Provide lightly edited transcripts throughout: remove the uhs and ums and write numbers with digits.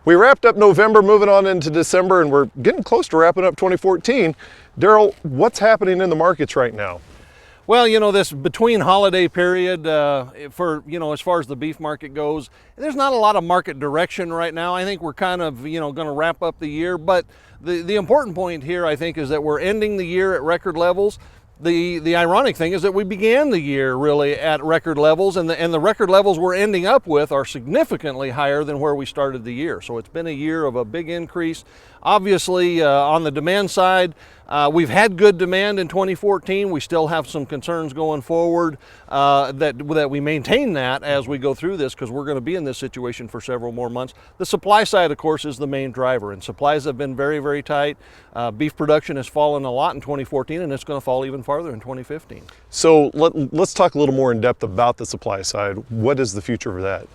We wrapped up November, moving on into December, and we're getting close to wrapping up 2014. Derrell, what's happening in the markets right now? Well, this between holiday period for, as far as the beef market goes, there's not a lot of market direction right now. I think we're kind of, going to wrap up the year, but the important point here, I think, is that we're ending the year at record levels. The ironic thing is that we began the year really at record levels, and the record levels we're ending up with are significantly higher than where we started the year. So it's been a year of a big increase. Obviously, on the demand side, we've had good demand in 2014. We still have some concerns going forward that we maintain that as we go through this, because we're going to be in this situation for several more months. The supply side, of course, is the main driver, and supplies have been very, very tight. Beef production has fallen a lot in 2014, and it's going to fall even farther in 2015. So let's talk a little more in depth about the supply side. What is the future of that?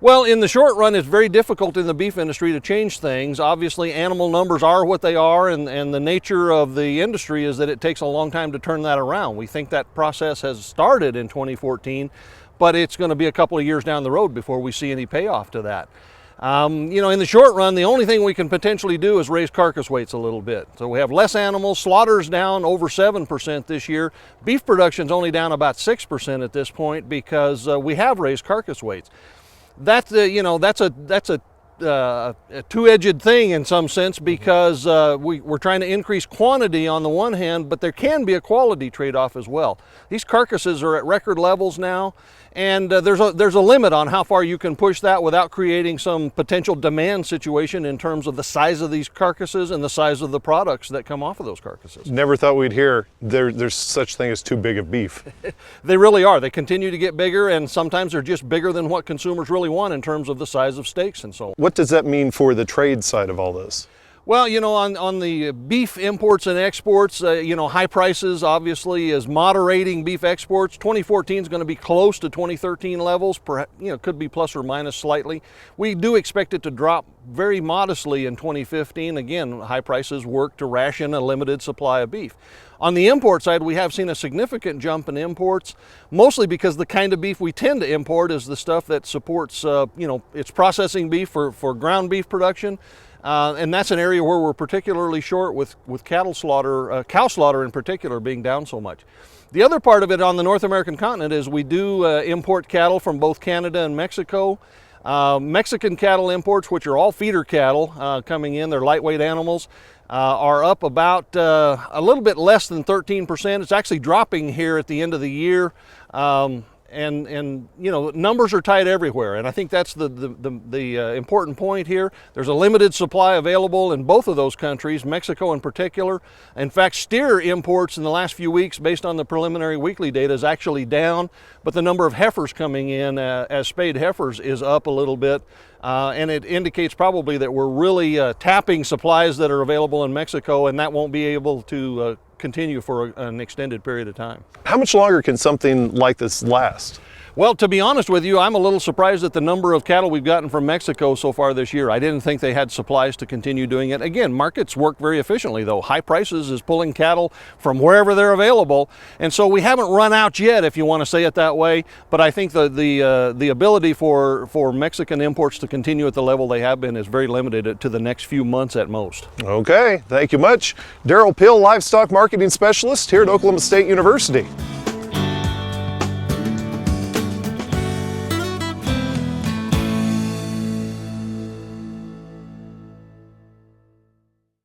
Well, in the short run, it's very difficult in the beef industry to change things. Obviously, animal numbers are what they are, and the nature of the industry is that it takes a long time to turn that around. We think that process has started in 2014, but it's going to be a couple of years down the road before we see any payoff to that. In the short run, the only thing we can potentially do is raise carcass weights a little bit. So we have less animals. Slaughter's down over 7% this year. Beef production's only down about 6% at this point because we have raised carcass weights. That's a two-edged thing in some sense, because we're trying to increase quantity on the one hand, but there can be a quality trade-off as well. These carcasses are at record levels now, and there's a limit on how far you can push that without creating some potential demand situation in terms of the size of these carcasses and the size of the products that come off of those carcasses. Never thought we'd hear there's such thing as too big of beef. They really are. They continue to get bigger, and sometimes they're just bigger than what consumers really want in terms of the size of steaks and so on. What does that mean for the trade side of all this? Well, on the beef imports and exports, high prices obviously is moderating beef exports. 2014 is going to be close to 2013 levels, could be plus or minus slightly. We do expect it to drop very modestly in 2015. Again, high prices work to ration a limited supply of beef. On the import side, we have seen a significant jump in imports, mostly because the kind of beef we tend to import is the stuff that supports, it's processing beef for ground beef production. And that's an area where we're particularly short with cattle slaughter, cow slaughter in particular, being down so much. The other part of it on the North American continent is we do import cattle from both Canada and Mexico. Mexican cattle imports, which are all feeder cattle coming in, they're lightweight animals, are up about a little bit less than 13%. It's actually dropping here at the end of the year. And numbers are tight everywhere, and I think that's the important point here. There's a limited supply available in both of those countries, Mexico in particular. In fact, steer imports in the last few weeks, based on the preliminary weekly data, is actually down, but the number of heifers coming in as spayed heifers is up a little bit, and it indicates probably that we're really tapping supplies that are available in Mexico, and that won't be able to continue for an extended period of time. How much longer can something like this last? Well, to be honest with you, I'm a little surprised at the number of cattle we've gotten from Mexico so far this year. I didn't think they had supplies to continue doing it. Again, markets work very efficiently, though. High prices is pulling cattle from wherever they're available, and so we haven't run out yet, if you want to say it that way. But I think the ability for Mexican imports to continue at the level they have been is very limited to the next few months at most. Okay, thank you much. Derrell Peel, Livestock Marketing Specialist here at Oklahoma State University.